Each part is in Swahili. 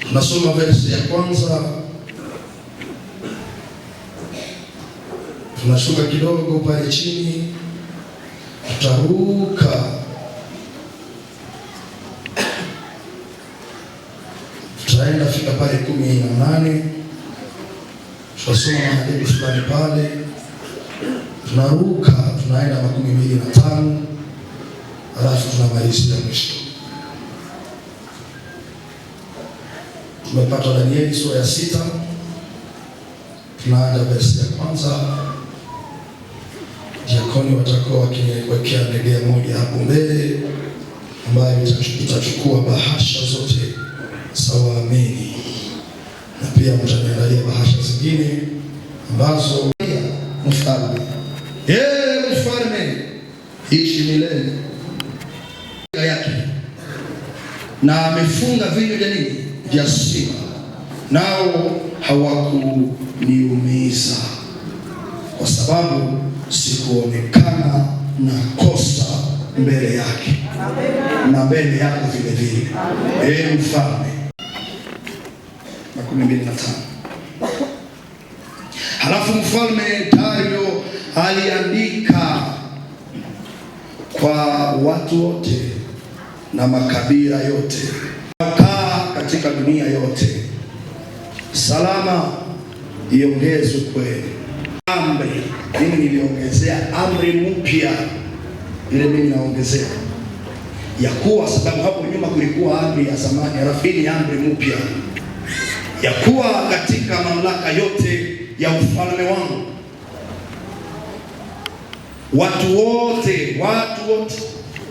Tunasoma verse ya kwanza, tunashuka kidogo pale chini, tutaruka tutaenda fika pale 18. Tutasoma hadithi fulani pale, tunaruka tunaenda 25, alafu tunamalizia mwisho. Tumepata Danieli sura ya 6, tunaanza verse ya kwanza. Diakoni watakuwa wakiwekea ndege moja hapo mbele ambayo itachukua bahasha zote za waamini, na pia mtaniandalia bahasha zingine ambazo mfalme mfalme ishi milele yake, na amefunga vinywa vya nini vya simba, nao hawakuniumiza, kwa sababu sikuonekana na kosa mbele yake na mbele yako vile vile, mfalme. 25. Halafu mfalme Dario aliandika kwa watu wote na makabila yote wakaa katika dunia yote, salama iongezwe kwenu. Amri, mimi niliongezea amri mpya, ile mimi naongezea ya kuwa, sababu hapo nyuma kulikuwa amri ya zamani, rafiki, amri mpya ya kuwa katika mamlaka yote ya ufalme wangu watu wote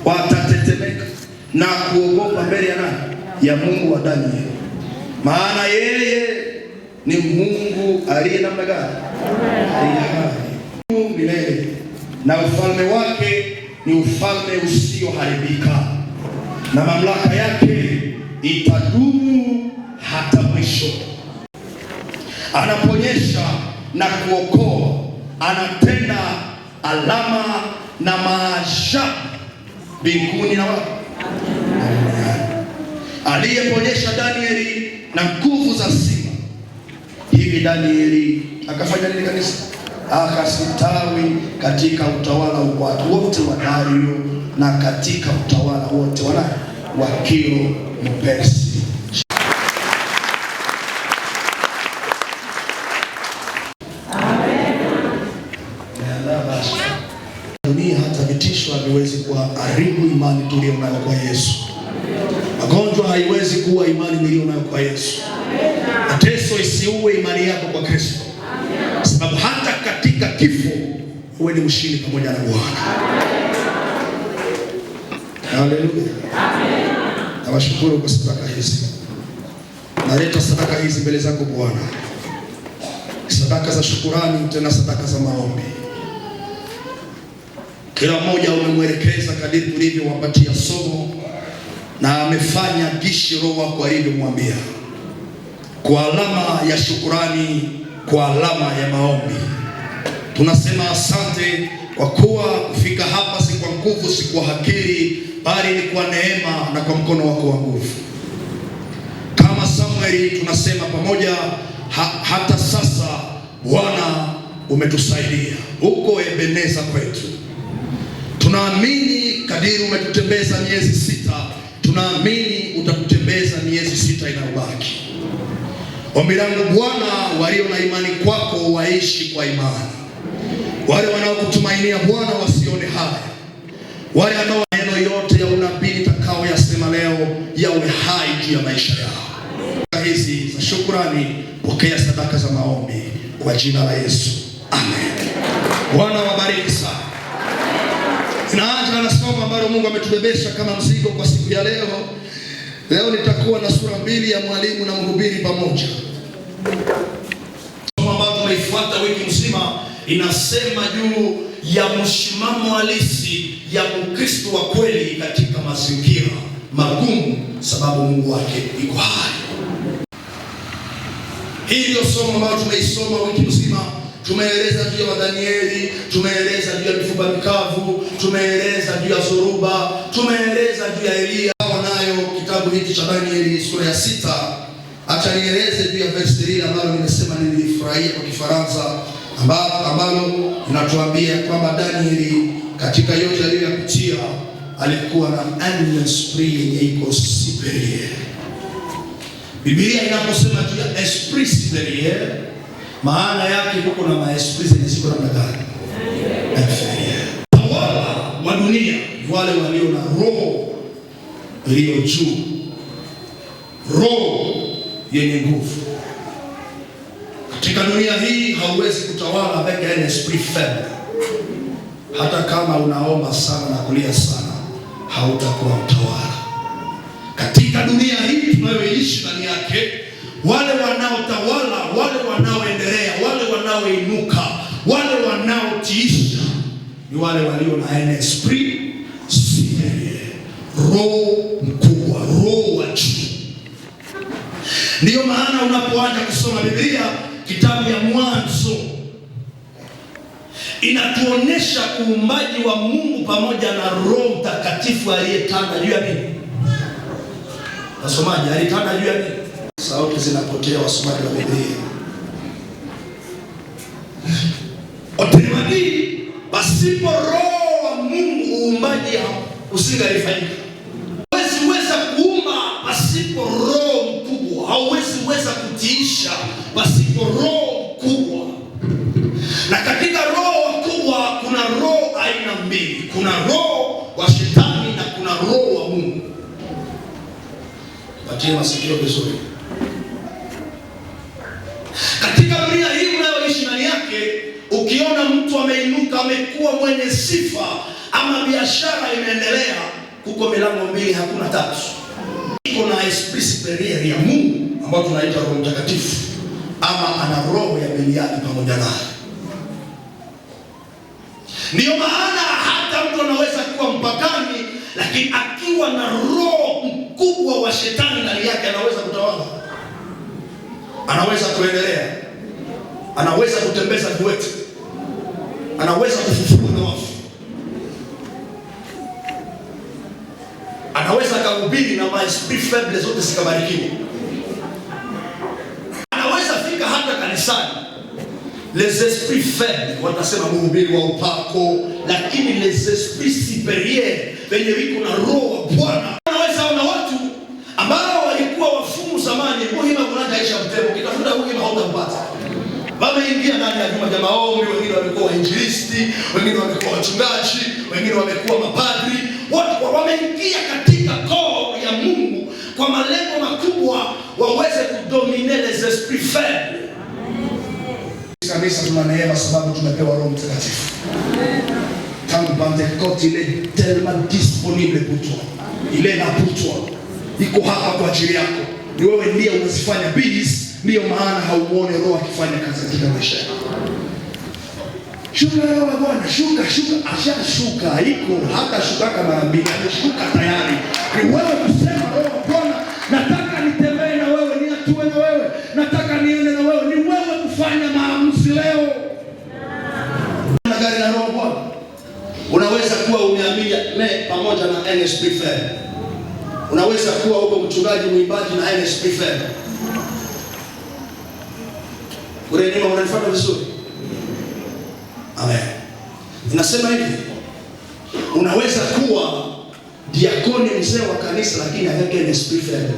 watatetemeka na kuogopa mbele ya nani? Ya Mungu wa Danieli, maana yeye ni Mungu aliye namna gani? Aliye hai milele, na ufalme wake ni ufalme usioharibika, na mamlaka yake itadumu hata mwisho. Anaponyesha na kuokoa, anatenda alama na maajabu mbinguni na wapi? Aliyeponyesha Danieli na nguvu za simba, hivi Danieli akafanya nini kanisa? Akastawi katika utawala wa watu wote wa Dario na katika utawala wote wa Kiro Mpersi. Dunia hata vitisho haviwezi kuharibu imani tuliyonayo kwa Yesu. Magonjwa haiwezi kuwa imani niliyonayo kwa Yesu. Mateso isiue imani yako kwa Kristo, sababu hata katika kifo uwe ni mshindi pamoja na Bwana. Haleluya. Nawashukuru kwa sadaka hizi. Naleta sadaka hizi mbele zako Bwana, sadaka za shukurani, tena sadaka za maombi. Kila mmoja umemwelekeza kadiri tulivyowapatia somo, na amefanya gishi Roho wako alivyomwambia, kwa alama ya shukurani, kwa alama ya maombi. Tunasema asante kwa kuwa kufika hapa si kwa nguvu, si kwa akili, bali ni kwa neema na kwa mkono wako wa nguvu. Kama Samueli tunasema pamoja, hata sasa Bwana umetusaidia, uko Ebeneza kwetu. Tunaamini kadiri umetutembeza miezi 6, tunaamini utatutembeza miezi 6 inayobaki. Ombi langu Bwana, walio na imani kwako waishi kwa imani. Wale wanaokutumainia Bwana wasione haya. Wale ambao maneno yote ya unabii nitakao yasema leo yawe hai juu ya maisha yao. Hizi za shukrani, pokea sadaka za maombi kwa jina la Yesu. Amen. Bwana wabariki sana. Tunaanza na somo ambalo Mungu ametubebesha kama mzigo kwa siku ya leo. Leo nitakuwa na sura 2 ya mwalimu na mhubiri pamoja. Somo ambalo tumeifuata wiki nzima inasema juu ya mshimamo halisi ya Mkristo wa kweli katika mazingira magumu, sababu Mungu wake yuko hai. Hii ndio somo ambalo tumeisoma wiki nzima. Tumeeleza juu ya Danieli, tumeeleza juu ya mifupa mikavu, tumeeleza juu ya Zoruba, tumeeleza juu ya Elia. Nayo kitabu hiki cha Danieli sura ya 6 Acha nieleze juu ya verse 3 ambalo nimesema nilifurahia kwa Kifaransa, ambalo linatuambia kwamba Danieli katika yote aliyoyapitia alikuwa na un esprit yenye iko superieur. Biblia inaposema juu ya esprit superieur, maana yake huko na maesprit zenye ziko namna gani? Inferieur. Tawala wa dunia wale walio na roho iliyo juu, roho yenye nguvu. Katika dunia hii hauwezi kutawala avec un esprit faible. Hata kama unaomba sana na kulia sana, hautakuwa mtawala. Katika dunia hii tunayoishi ndani yake, wale wanaotawala, wale wanaoendelea, wale wanaoinuka, wale wanaotiisha ni wale walio na un esprit superieur, roho mkubwa, roho wa juu. Ndiyo maana unapoanza kusoma Biblia, kitabu ya Mwanzo inatuonesha uumbaji wa Mungu pamoja na Roho Mtakatifu aliyetanda juu ya nini? Wasomaji, alitanda juu ya nini? Sauti zinapotea, wasomaji wa Biblia. Otemani, pasipo Roho wa Mungu uumbaji usingalifanyika. Hauwezi weza kuumba pasipo Roho mkubwa. Hauwezi weza kutiisha pasipo Roho mkubwa. Na katika roho kubwa kuna roho aina mbili. Kuna roho wa shetani na kuna roho wa Mungu. Patie masikio vizuri. Katika dunia hii unayoishi ndani yake, ukiona mtu ameinuka, amekuwa mwenye sifa, ama biashara imeendelea, kuko milango mbili, hakuna tatu. Iko na esprit superieur ya Mungu ambao tunaita Roho Mtakatifu, ama ana roho ya Beliali pamoja naye. Ndiyo maana hata mtu anaweza kuwa mpagani, lakini akiwa na roho mkubwa wa shetani ndani yake, anaweza kutawala, anaweza kuendelea, anaweza kutembeza viwete, anaweza kufufua na wafu, anaweza kuhubiri na maesprit faible zote zikabarikiwa, anaweza fika hata kanisani. Les esprits faibles watasema mhubiri wa upako, lakini les esprits superieurs wenye wiko na roho wa Bwana. Unaweza ona watu ambao walikuwa wafumu zamani, muhimu kuna Aisha mtemo, kitafuta muhimu hautampata. Wameingia ndani ya nyumba ya maombi, wengine wamekuwa wainjilisti, wengine wamekuwa wachungaji, wengine wamekuwa mapadri. Watu wameingia katika koo ya Mungu kwa malengo makubwa waweze kudomine les esprits faibles. Kanisa tuna neema sababu tumepewa Roho Mtakatifu. Tangu Pentecote, il est tellement disponible pour toi. Il est là pour toi. Iko hapa kwa ajili yako. Ni wewe ndiye unazifanya bidii, ndio maana haumuone Roho akifanya kazi katika maisha yako. Shuka Roho wa Bwana, shuka, ashashuka, iko hata shuka mara mbili, ameshuka tayari. Ni wewe kusema Roho wa Bwana, nataka nitembee na wewe, niatue na wewe, nataka niende na wewe. Ni wewe kufanya maamuzi leo. Na gari la Roho Bwana. Unaweza kuwa umeamini pamoja na un esprit faible. Unaweza kuwa uko mchungaji, mwimbaji na un esprit faible. Urenema unanifuata vizuri? Amen. Tunasema hivi, unaweza kuwa diakoni, mzee wa kanisa, lakini avec un esprit faible.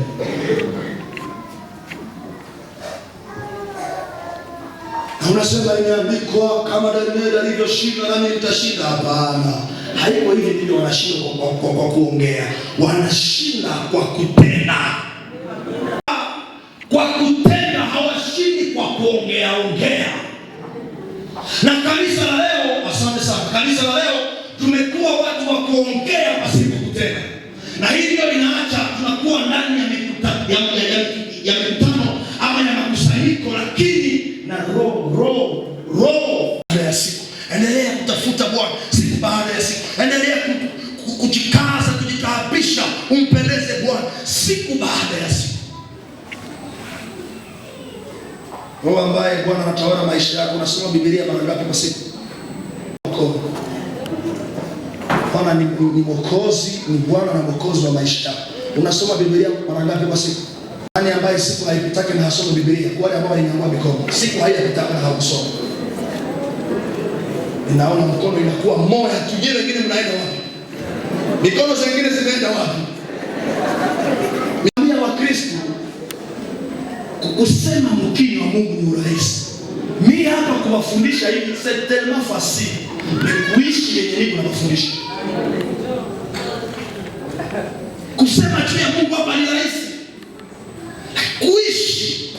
Na unasema imeandikwa kama Danieli alivyoshinda nami nitashinda. Hapana. Haiko hivi ndivyo wanashinda kwa kuongea. Wanashinda kwa kutenda. Kwa kutenda, hawashindi kwa kuongea. Na kanisa la leo, asante sana. Kanisa la leo tumekuwa watu wa kuongea pasipo kutenda. Na hii ndio inaacha tunakuwa ndani ya mikutano ama ya makusanyiko, lakini na roho ya siku. Endelea kutafuta Bwana siku baada ya siku. Endelea kujikaza, kujitaabisha, umpendeze Bwana siku baada ya siku. Roho ambaye Bwana anatawala maisha yako. Unasoma Biblia mara ngapi kwa siku? Bwana ni Mwokozi, ni Bwana na Mwokozi wa maisha yako. Unasoma Biblia mara ngapi kwa siku? Nani ambaye siku haipitaki na hasoma Biblia? Wale ambao walinyangua mikono. Siku haipitaki na hausoma. Ninaona mkono inakuwa moja tu, nyinyi wengine mnaenda wapi? Mikono zingine zimeenda wapi? Mimi wa Kristo kusema mkini wa Mungu ni rahisi. Mimi hapa kuwafundisha hivi c'est tellement facile. Ni kuishi yenye niko na mafundisho. Kusema juu ya Mungu hapa ni rahisi. Kuishi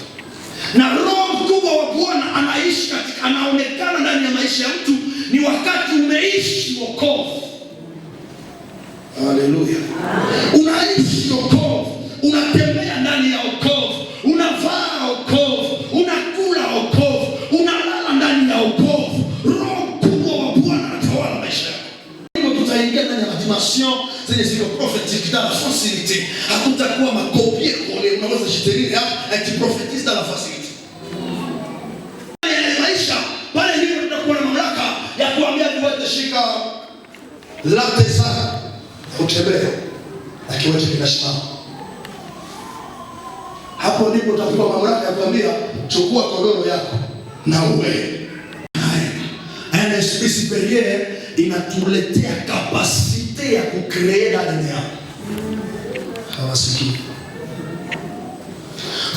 na Roho mkubwa wa Bwana anaishi katika, anaonekana ndani ya maisha ya mtu ni wakati umeishi wokovu. Haleluya. Unaishi wokovu, unatembea ndani ya wokovu, unavaa wokovu, unakula wokovu, unalala ndani ya wokovu. Roho mkubwa wa Bwana anatawala maisha yako. Hivyo tutaingia ndani ya dimension zenye zile prophétique dans la facilité. Hakutakuwa makopie kole, unaweza jiterir hapa ati prophétise dans la facilité. Maisha pale ndipo tutakuwa na mamlaka ya kuambia viwete shika late sana utembee, na kiwete kinasimama. Hapo ndipo utakuwa mamlaka ya kuambia chukua kodoro yako na uwe. Haya, esprit supérieur inatuletea capacité ya kucreer ndani yako. Hawasikii.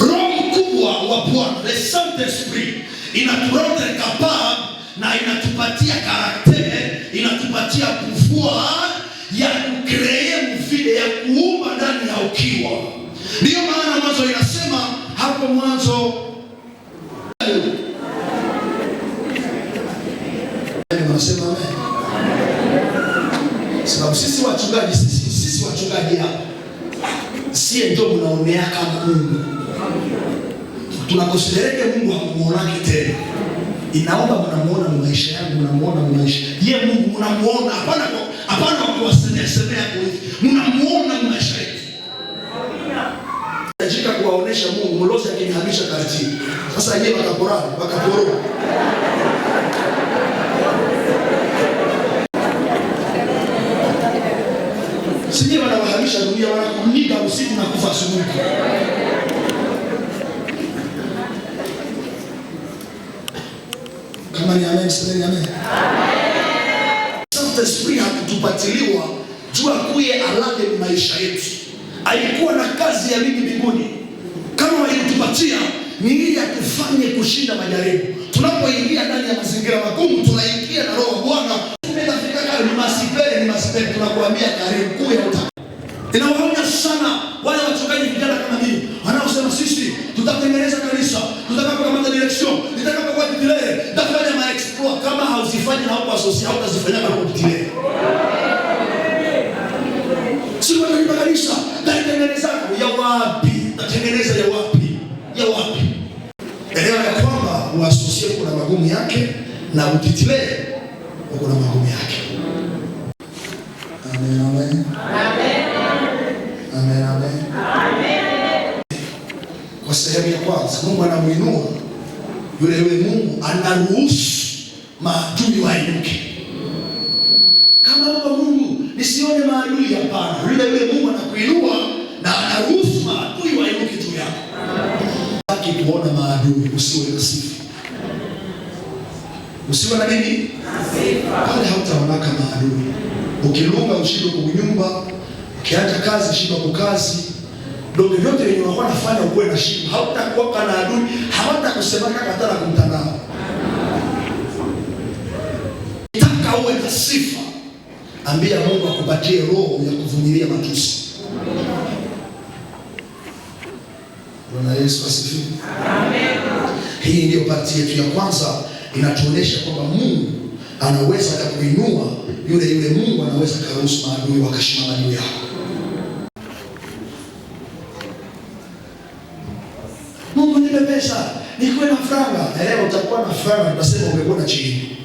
Roho mkubwa wa Bwana, le Saint-Esprit, inaturendre capable na inatupatia karakter, inatupatia pouvoir ya kucreer mvile, ya kuumba ndani ya ukiwa. Ndio maana mwanzo inasema hapo mwanzo, wanasema amen. Sababu sisi wachungaji hapa sie ndio mnaonea kama Mungu. Tunakonsidereke Mungu hamuonake tena. Inaomba mnamuona maisha yangu, mnamuona maisha. Yeye Mungu mnamuona, hapana kwa kuwasemea kwa hivi. Mnamuona maisha yetu. Najika kuwaonesha Mungu mlozi akinihamisha karti. Sasa yeye wakaporo. Sije wanawahamisha dunia, wanakunika usiku na kufa asubuhi. Kama ni amen, sema amen. Saint-Esprit hakutupatiliwa juu akuye alade maisha yetu. Alikuwa na kazi ya mingi mbinguni. Kama walitupatia ni ili atufanye kushinda majaribu. Tunapoingia ndani ya mazingira magumu, tunaingia na Roho wa Bwana. Tumefika kale ni masipere tunakuambia karibu kuu ya utaka. Inawaonya sana wale wachungaji vijana kama mimi wanaosema sisi tutatengeneza kanisa, tutakapokamata direction, tutakapokuwa titulaire, tutafanya ma exploit. Kama hauzifanyi na huko associate utazifanya kama titulaire. Sio kwa kanisa, tatengeneza ya wapi? Tatengeneza ya wapi? Ya wapi? Elewa ya kwamba uassociate kuna magumu yake na utitulaire kuna magumu yake. Amen, amen. Amen, amen. Amen. Kwa sehemu ya kwanza, Mungu anamuinua yule Mungu, anaruhusu maadui wainuke. Kama baba Mungu nisione maadui, hapana. Yule Mungu anakuinua na anaruhusu maadui wainuke juu yako. Haki kuona maadui, usiwe na sifa. Usiwe na nini? Sifa. Pale hautaonaka maadui. Ukilunga ushindwe kwa nyumba, ukiacha kazi ushindwe kwa kazi. Ndio vyote wenye wako nafanya uwe na shida. Hautakuwa na adui, hawatakusema hata na kumtandao. Nataka uwe na sifa. Ambia Mungu akupatie roho ya kuvumilia matusi. Bwana Yesu asifiwe. Amen. Hii ndio parti yetu ya kwanza, inatuonesha kwamba Mungu anaweza kukuinua, yule Mungu anaweza kuruhusu maadui wakashimama juu yako. Mungu nipe pesa, nikuwe na franga. Leo utakuwa na franga, utasema umekuwa na chini.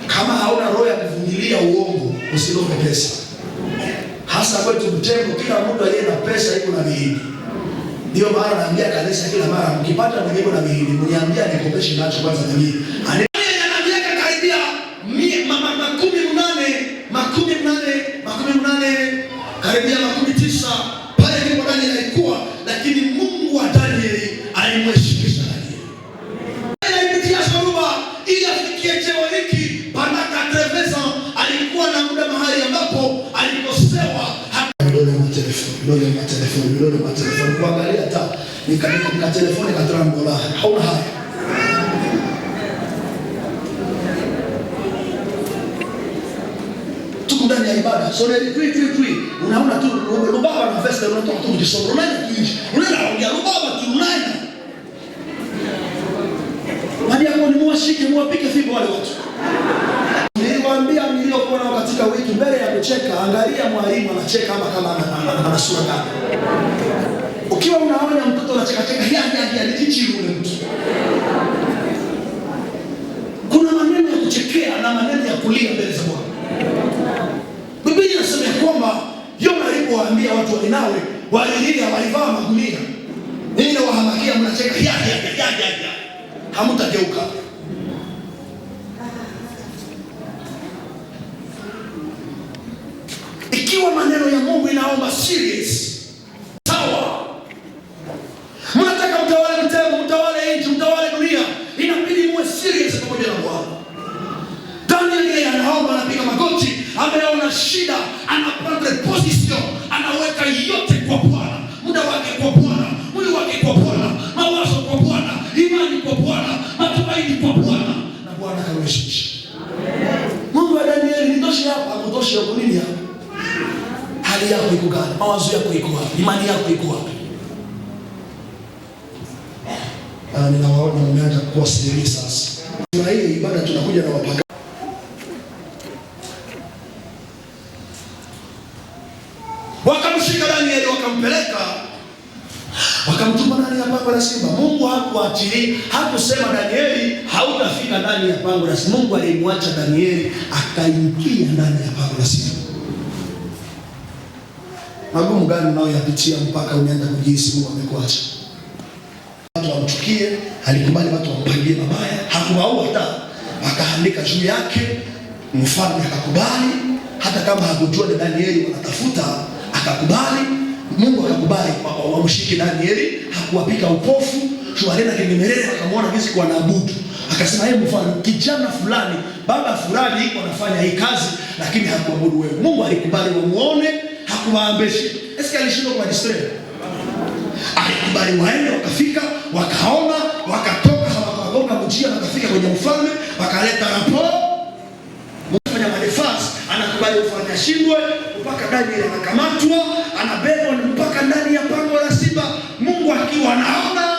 Kama hauna roho ya kuvumilia uongo, usilope pesa. Hasa kwetu Mtembo, kila mtu aliye na pesa yuko na mihindi. Ndio maana naambia kanisa kila mara, mkipata mwenyewe na mihindi, mniambia nikopeshe nacho kwanza na mimi. Anaambia karibia makumi mnane, karibia 19 pale ndipo ndani ilikuwa, vidole ma telefoni kuangalia hata nika telefoni ka $30. Hauna haya. Tuko ndani ya ibada. So tui unaona tu rubaba na vesta unatoka tu kujisoma. Unaenda kinji. Unaenda rubaba tu unaenda. Hadi hapo ni muwashike muwapike fimbo wale watu. Niliwaambia niliokuwa nao katika wiki mbele ya kucheka, angalia mwalimu anacheka kama ana sura gani. Ukiwa unaona mtoto anacheka alijichiru ule mtu. Kuna maneno ya kuchekea na maneno ya kulia mbele za Bwana. Biblia inasema kwamba Yona alipowaambia watu wa Ninawi walilia walivaa magunia. Ninyi wahamakia mnacheka hamtageuka. Ikiwa maneno ya Mungu inaomba serious, sawa. Mnataka mtawale mtego, mtawale nchi, mtawale dunia, inabidi muwe serious pamoja na Bwana. Daniel anaomba, anapiga magoti, ameona shida, anapanda position, anaweka yote kwa Bwana, muda wake kwa Bwana, mwili wake kwa Bwana, mawazo kwa Bwana, imani kwa Bwana, matumaini kwa Bwana, na Bwana kamwezesha. Mungu wa Daniel ni tosha hapa, mtosha huko nini hapa? Hali yako iko gani? Mawazo yako iko wapi? Imani yako iko wapi? Ninawaona mmeanza kuwa serious sasa. Tuna hii ibada tunakuja na wapagani. Wakamshika Danieli wakampeleka. Wakamtuma ndani ya pango la simba. Mungu hakuachilia, hakusema Danieli hautafika ndani ya pango la simba. Mungu alimwacha Danieli akaingia ndani ya pango la simba. Magumu gani unayoyapitia mpaka unaanza kujihisi Mungu amekuacha? Watu wamchukie, alikubali watu wampangie mabaya, hakuwaua hata, akaandika juu yake, mfalme akakubali, hata kama hakujua ni Danieli wanatafuta, akakubali, Mungu akakubali wamshike Danieli, hakuwapika upofu, shualena kingemelele akamwona jinsi kwa naabudu. Akasema yeye mfalme, kijana fulani, baba fulani iko anafanya hii kazi lakini hakuabudu wewe. Mungu alikubali wamuone, hakuwaambeshe. Eske alishindwa kwa distract? Alikubali waende, wakafika, wakaona, wakatoka, hawakugonga mjia, wakafika kwenye mfalme, wakaleta raporo. Mfanya madefense anakubali ufanye shindwe, mpaka Daniel anakamatwa, anabebwa mpaka ndani ya pango la simba. Mungu akiwa anaona.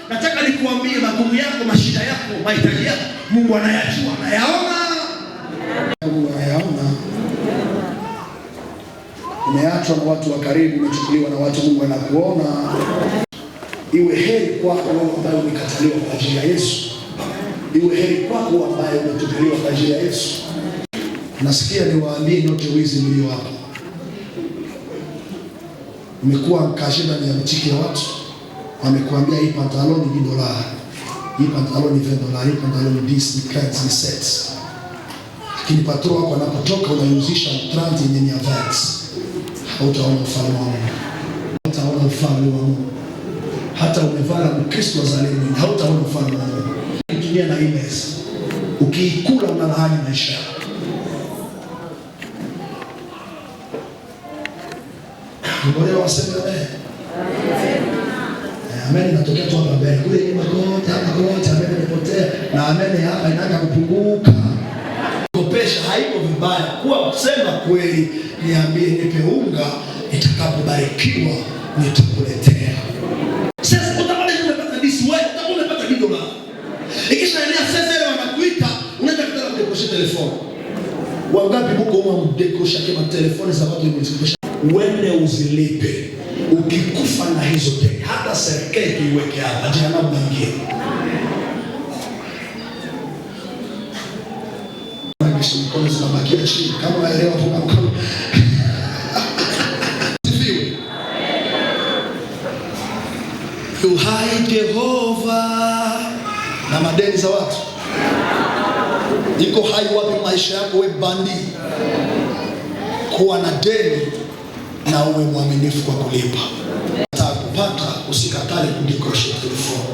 Nataka nikuambie magumu yako, mashida yako, mahitaji yako, Mungu anayajua, anayaona. Mungu anayaona. Umeachwa na watu wa karibu, umechukuliwa na watu Mungu anakuona. Iwe heri kwako ambaye umekataliwa kwa ajili ya Yesu. Iwe heri kwako ambaye umetupiliwa kwa ajili ya Yesu. Nasikia niwaambie nyote wizi mlio hapa. Umekuwa kashinda ni ya mtiki ya watu. Wamekuambia hii pantaloni ni $1. Hii pantaloni ni $20. Hii pantaloni ni this, ni cuts, ni sets. Lakini patro wako anapotoka unayuzisha trend yenye ni advance. Hautaona ufalme wa Mungu. Hautaona ufalme wa Mungu. Hata umevala Mkristo wa zalimi, hautaona ufalme wa Mungu. Ukitumia na emails, ukiikula unalaani maisha yako. Mbona waseme amen? Amen inatokea tu hapa mbele. Kule nyuma kote amen imepotea. Na amen hapa inaanza kupunguka. Kopesha haiko vibaya. Kuwa kusema kweli, niambie nipe unga, nitakapobarikiwa nitakuletea. Sasa utapata umepata disi wewe, utakuwa umepata $1. Ikishaenea sasa leo wanakuita, unaenda kutaka kudekosha telefoni. Wangapi mko huko mdekosha kama telefoni za watu wamezikosha? Uende uzilipe. Ukikufa na hizo deni, hata serikali iweke hapa jehanamu nyingine. Mkono zinabakia chini kama waelewa funga mkono. Sifiwe. Uhai Jehova na madeni za watu. Iko hai wapi maisha yako wewe bandi? Kuwa na deni na uwe mwaminifu kwa kulipa. Utakupata, usikatale kudikosha telefoni.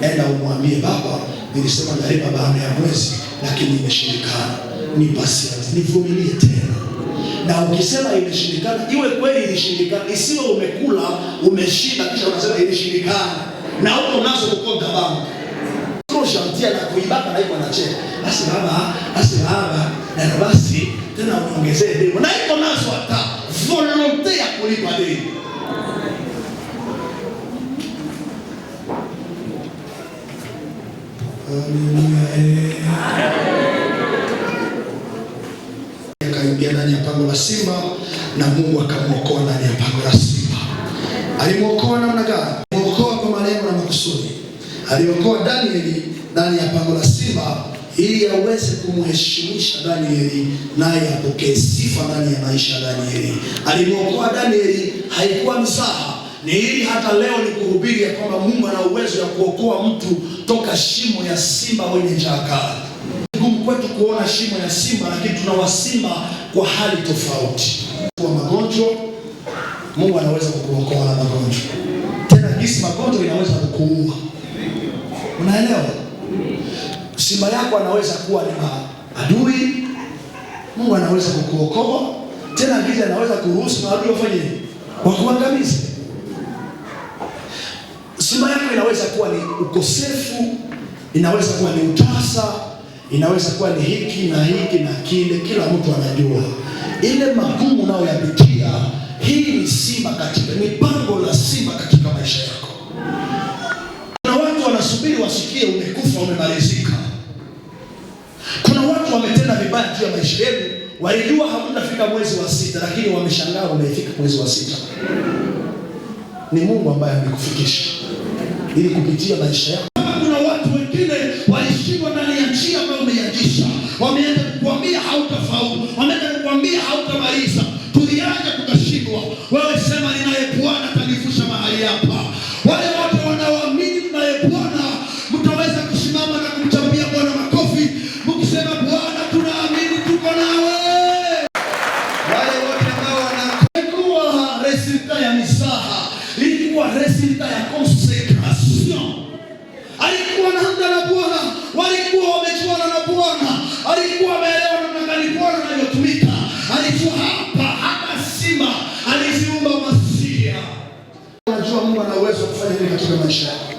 Enda umwambie baba, nilisema nalipa baada ya mwezi lakini imeshindikana. Ni basi, nivumilie tena. Na ukisema ilishindikana, iwe kweli ilishindikana, isiwe umekula umeshinda kisha unasema ilishindikana na huko nazo kukonda bangu. Shantia na kuibaka na iko anacheka. Basi baba na basi tena uongezee deni. Na iko nazo hata volonte ya kulipa deni. Akaingia ndani ya pango la simba na Mungu akamwokoa ndani ya pango la simba. Alimwokoa namna gani? Alimwokoa kwa malengo na makusudi. Aliokoa Danieli ndani ya pango la simba ili aweze kumheshimisha Danieli naye apokee sifa ndani ya maisha ya Danieli. Alimwokoa Danieli haikuwa mzaha, ni ili hata leo ni kuhubiri ya kwamba Mungu ana uwezo ya kuokoa mtu toka shimo ya simba wenye njaa kali. Ngumu kwetu kuona shimo ya simba, lakini tuna simba kwa hali tofauti. Kwa magonjwa, Mungu anaweza kukuokoa na magonjwa. Tena gisi magonjwa inaweza kukuua. Unaelewa? Simba yako anaweza kuwa ni adui, Mungu anaweza kukuokoa. Tena giza anaweza kuruhusu maadui wafanye wakuangamize. Simba yako inaweza kuwa ni ukosefu, inaweza kuwa ni utasa, inaweza kuwa ni hiki na kile, kila mtu anajua. Ile magumu unayoyapitia, hii ni simba katika, ni pango la simba katika maisha yako. Kuna watu wanasubiri wasikie umekufa umemalizika. Kuna watu wametenda vibaya juu ya maisha yenu, walijua hamtafika mwezi wa 6 lakini wameshangaa umefika mwezi wa 6. Ni Mungu ambaye amekufikisha ili kupitia maisha yako. Kuna watu wengine walishindwa ndani ya njia ambayo umeianzisha. Wameenda kukuambia hautafaulu, wameenda kukuambia hautamaliza. Tulianza tukashindwa. Wewe sema ninaye Bwana atanivusha mahali hapa. Wale wote wanaoamini ninaye Bwana, mtaweza kusimama na kumchapia Bwana makofi mkisema Bwana tunaamini tuko nawe. Wale wote ambao wanakuwa resulta ya misaha, ilikuwa resulta ya consecration. Alikuwa na hanga na Bwana, walikuwa wamejuana na Bwana, alikuwa ameelewa namna gani Bwana anavyotumika. Alijua hapa simba aliziumba masia. Unajua Mungu ana uwezo wa kufanya nini katika maisha yako.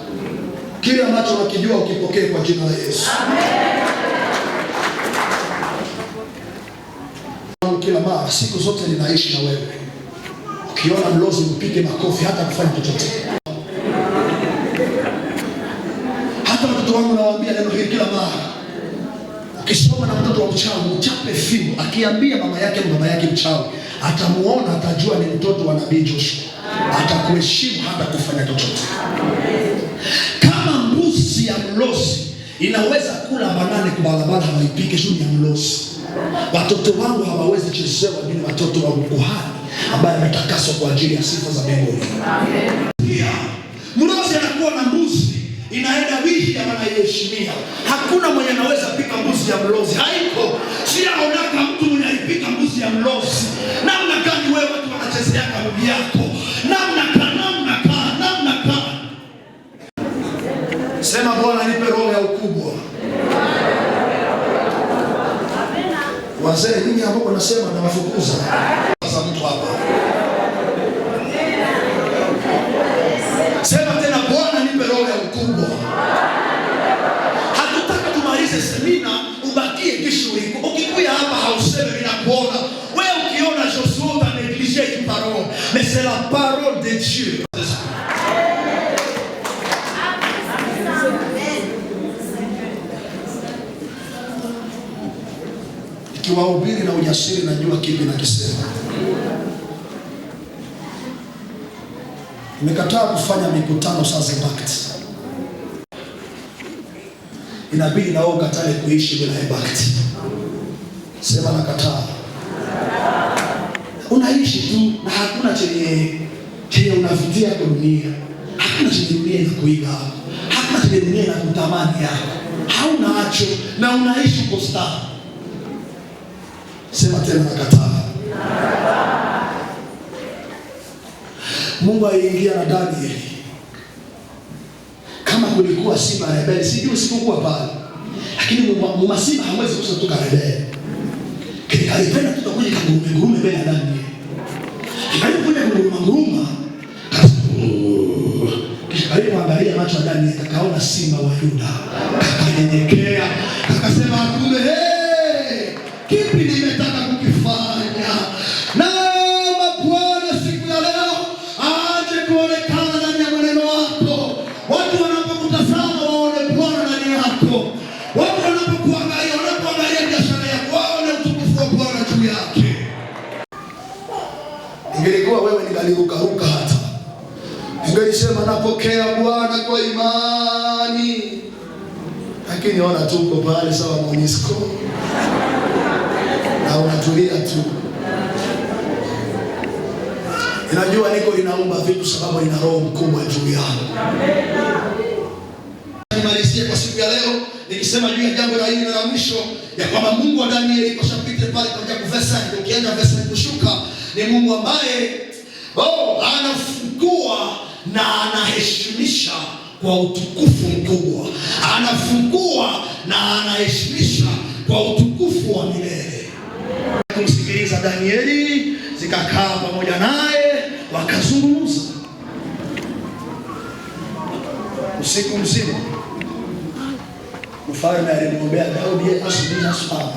Kile ambacho unakijua ukipokee kwa jina la Yesu. Amen. Kila mara siku zote ninaishi na wewe. Ukiona mlozi mpige makofi hata kufanya chochote. Hata watoto wangu nawaambia neno hili kila mara. Ukisoma na mtoto wa mchawi, mchape fimbo, akiambia mama yake mchawi, atamuona, atajua ni mtoto wa nabii Joshua. Atakuheshimu hata kufanya chochote. Kama mbuzi ya mlozi inaweza kula banane kwa barabara hawaipike shuni ya mlozi, watoto wangu hawawezi chezewa bila watoto wa kuhani ambaye ametakaswa kwa ajili ya sifa za mbinguni. Pia mlozi anakuwa na mbuzi inaenda wishi ama naiheshimia. Hakuna mwenye anaweza pika mbuzi ya mlozi. Haiko. Siaonaka mtu mwenye alipika mbuzi ya mlozi. Namna gani wewe watu wanachezea karubi yako? Namna ka. Sema Bwana nipe roho ya ukubwa. Wazee ninyi ambao nasema na wafukuza. Sasa mtu hapa. Sema tena Bwana nipe roho ya ukubwa. Hatutaka tumalize semina ubakie kishuri. Ukikuja hapa hauseme ninakuona. Wewe ukiona Joshua utaneglige hii parole. Mais c'est la parole de Dieu. Kiwahubiri na ujasiri najua kipi nakisema. Nimekataa kufanya mikutano sasa impact. Inabidi na wewe ukatae kuishi bila impact. Sema nakataa. Unaishi tu na hakuna chenye unafikia kwa dunia. Hakuna chenye dunia inakuiga. Hakuna chenye dunia inakutamani yako. Hauna hacho na unaishi kwa star. Sema tena nakataa. Mungu aliingia na Danieli. Kama kulikuwa simba rebeli, sijui sikuwa pale. Lakini muma simba hawezi kutoka rebeli. Kalipenda tutakuja ngurume mbele ya Danieli. Kalipokuja nguruma kisha kalipoangalia macho ya Danieli akaona simba wa Yuda, akanyenyekea akasema, kumbe kipi nimetaka kukifanya? Naomba Bwana siku ya leo aje kuonekana ndani ya maneno yako. Watu wanapokutazama waone Bwana ndani yako. Watu wanapokuangalia biashara yako waone utukufu wa Bwana juu yake. Ingelikuwa wewe ningalirukaruka hata. Ningelisema napokea Bwana kwa imani. Lakini ona tuko pale sawa Monisco. Na unatulia tu. Ninajua niko ninaomba vitu sababu nina roho mkubwa juu yangu. Nimalizie kwa siku ya leo nikisema juu ya jambo la hili la mwisho ya kwamba Mungu wa Danieli koshapita pale kwa verse 9, ukienda verse 9 kushuka, ni Mungu ambaye anafungua na anaheshimisha kwa utukufu mkubwa. Anafungua na anaheshimisha kwa utukufu wa milele. Kumsikiliza Danieli, zikakaa pamoja naye wakazungumza usiku mzima. Mfalme alimwombea Daudi asubuhi,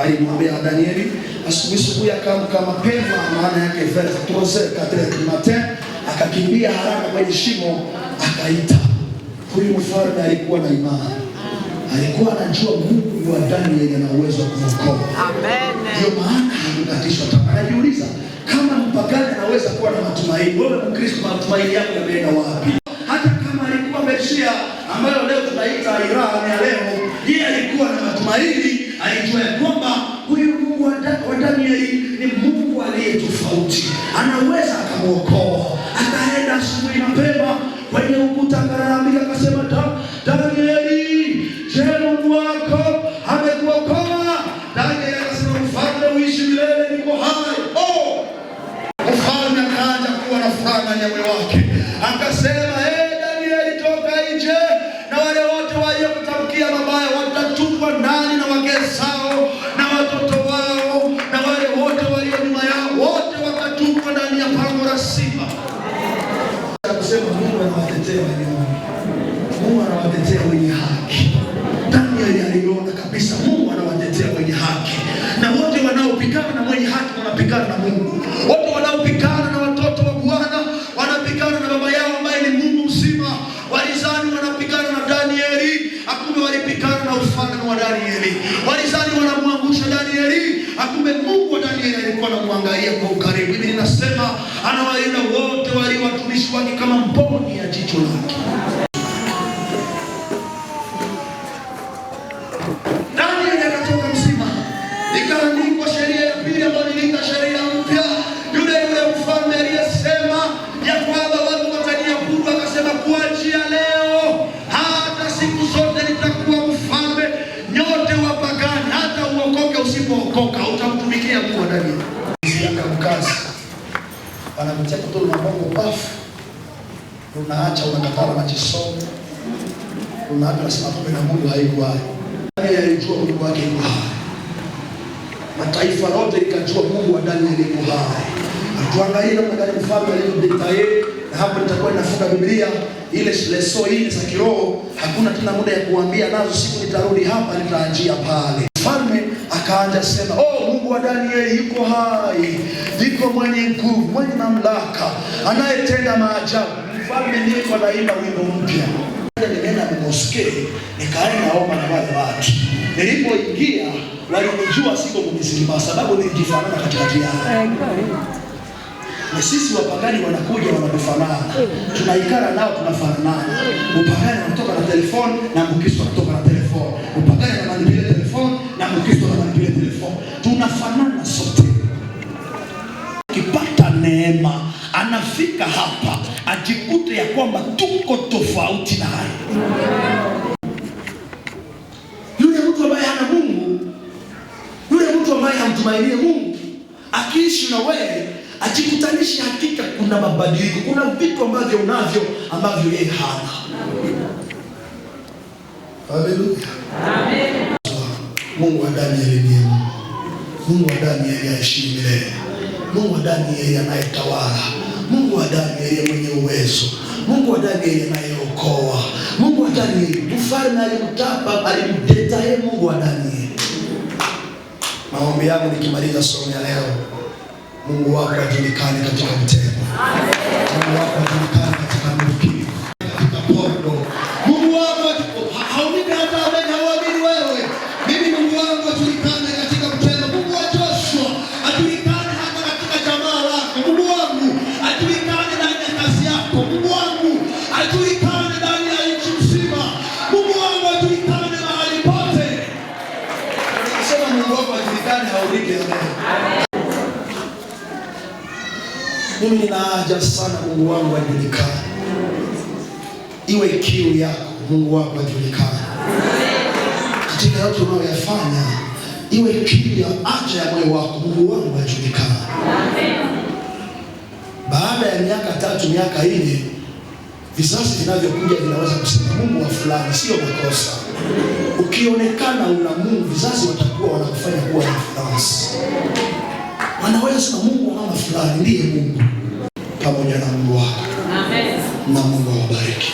alimwombea Danieli asubuhi, akaamka mapema, maana yake vers 3:04 du matin, akakimbia haraka kwenye shimo akaita. Huyu mfalme alikuwa na imani. Alikuwa anajua Mungu wa Danieli ana uwezo wa kumwokoa. Amen. Ndio maana hakukatishwa tamaa. Anajiuliza kama mpagani anaweza kuwa na matumaini, wewe Mkristo matumaini yako yameenda wapi? Hata kama alikuwa Persia ambayo leo tunaita Iran ya leo, yeye alikuwa na matumaini, alijua kwamba huyu Mungu wa Danieli ni Mungu aliye tofauti. Anaweza akamwokoa. Akaenda asubuhi mapema kwenye ukuta akalalamika akasema, Danieli, je, Mungu wako amekuokoa? Danieli akasema, mfalme uishi milele, niko hai. Mfalme akaanza kuwa na furaha ndani ya moyo wake. Akasema, Danieli, toka nje, na wale wote waliokutamkia mabaya watatupwa ndani, na wake zao na watoto wao na wale wote walio nyuma yao wote wakatupwa ndani ya pango la simba. Akasema, Mungu anawatetea wanyonge. Mungu anawatetea wenye haki. Danieli aliona kabisa Mungu anawatetea wenye haki. Na wote wanaopigana na mwenye haki wanapigana na Mungu. Wote wanaopigana na watoto wa Bwana wanapigana na baba yao ambaye ni Mungu mzima. Walizani wanapigana na Danieli, akumbe walipigana na ufalme wa Danieli. Walizani wanamwangusha Danieli, akumbe Mungu wa Danieli alikuwa anamwangalia kwa ukaribu. Mimi ninasema anawalinda wote walio watumishi wake kama mboni ya jicho lake. Danieli akatoka mzima. Ikaandikwa sheria ya pili ambayo ni sheria mpya. Yule mfalme aliyesema ya kwamba watu wataniabudu, akasema kuanzia leo hata siku zote nitakuwa mfalme. Nyote wapagani, hata uokoke usipookoka utamtumikia Mungu wa Danieli. Mkazi wanakutia kutoa mabongo bafu, unaacha unakatala majisomo, unaacha unasema kwa Mungu haiko hai. Danieli alijua Mungu wake yuko hai. Mataifa yote ikajua Mungu wa Danieli yuko hai. Tuangalie namna gani mfalme aliyodetaye, na hapo nitakuwa nafunga Biblia ile leso hii za kiroho, hakuna tena muda ya kuambia nazo, siku nitarudi hapa nitaanjia pale. Mfalme akaanza sema, Mungu wa Danieli yuko hai, yuko mwenye nguvu, mwenye mamlaka, anayetenda maajabu. Mfalme ndiye anaimba wimbo mpya. Nilienda mosque, nikaenda naomba na wale watu. Nilipoingia walinijua siko Muislamu sababu nilijifanana katikati yao. Na sisi wapagani wanakuja wanatufanana. Tunaikana nao tunafanana. Upagani anatoka na telefoni na Mkristo anatoka na telefoni. Upagani anamanipulia telefoni na Mkristo anamanipulia telefoni. Tunafanana sote. Kipata neema, anafika hapa ajikute ya kwamba tuko tofauti naye. Yule mtu ambaye hana Mungu, yule mtu ambaye hamtumainie Mungu, akiishi na wewe ajikutanishi hakika kuna mabadiliko, kuna vitu ambavyo unavyo ambavyo yeye hana. Haleluya. Amen. Mungu wa Danieli ni Mungu wa Danieli aishi milele. Mungu wa Danieli anayetawala. Mungu wa Danieli mwenye uwezo. Mungu wa Danieli anayeokoa. Mungu wa Danieli, mfalme alimtapa, alimteta yeye Mungu wa Danieli. Maombi yangu nikimaliza somo ya leo, Mungu wako ajulikane katika mtego. Mungu wako ajulikane katika mliki, katika pondo. Mungu wako haunipi hata ameni hauamini wewe. Mimi Mungu wangu ajulikane katika mtego. Mungu wa Joshua ajulikane hata katika jamaa lako. Mungu wangu ajulikane ndani ya kazi yako. Mungu wangu ajulikane ndani ya nchi nzima. Mungu wangu ajulikane mahali pote. Nikisema Mungu wako ajulikane haunipi ameni. Mimi nina haja sana Mungu wangu ajulikane. Iwe kiu yako, Mungu wako ajulikane. Katika yote unayoyafanya, iwe kiu ya haja ya moyo wako, Mungu wangu ajulikane. Baada ya miaka 3, miaka 4, vizazi vinavyokuja vinaweza kusema Mungu wa fulani sio makosa. Ukionekana una Mungu, vizazi watakuwa wanakufanya kuwa reference. Wanaweza sema Mungu wa mama fulani ndiye Mungu, pamoja na Mungu wako. Amen. Na Mungu awabariki.